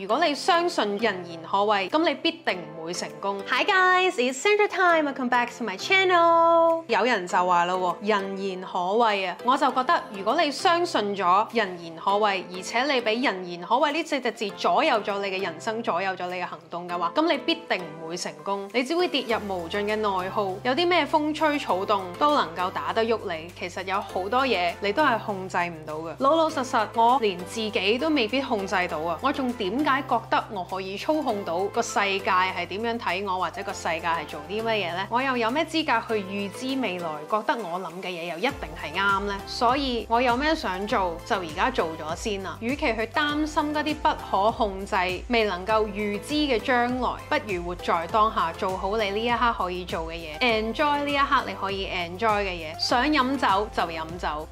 如果你相信人言可畏，咁你必定唔會成功。Hi guys, it's Sandra time. Welcome back to my channel. 有人就話啦，人言可畏啊，我就覺得如果你相信咗人言可畏，而且你俾人言可畏呢4隻字左右咗你嘅人生，左右咗你嘅行動嘅話，咁你必定唔會成功，你只會跌入無盡嘅內耗。有啲咩風吹草動都能夠打得喐你，其實有好多嘢你都係控制唔到嘅。老老實實，我連自己都未必控制到啊，我仲點解覺得我可以操控到個世界係點樣睇我，或者個世界係做啲乜嘢呢？我又有咩資格去預知未來，覺得我諗嘅嘢又一定係啱呢？所以我有咩想做就而家做咗先啦。與其去擔心嗰啲不可控制、未能夠預知嘅將來，不如活在當下，做好你呢一刻可以做嘅嘢 ，enjoy 呢一刻你可以 enjoy 嘅嘢。想飲酒就飲酒。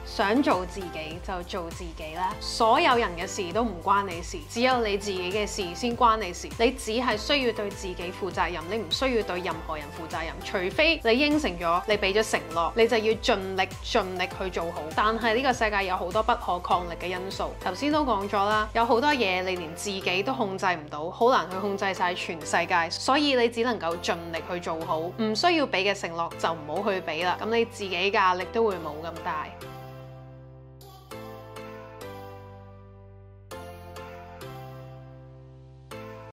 想做自己就做自己啦，所有人嘅事都唔關你事，只有你自己嘅事先關你事。你只係需要對自己負責任，你唔需要對任何人負責任。除非你應承咗，你俾咗承諾，你就要盡力去做好。但係呢個世界有好多不可抗力嘅因素，頭先都講咗啦，有好多嘢你連自己都控制唔到，好難去控制晒全世界，所以你只能夠盡力去做好，唔需要俾嘅承諾就唔好去俾啦，咁你自己嘅壓力都會冇咁大。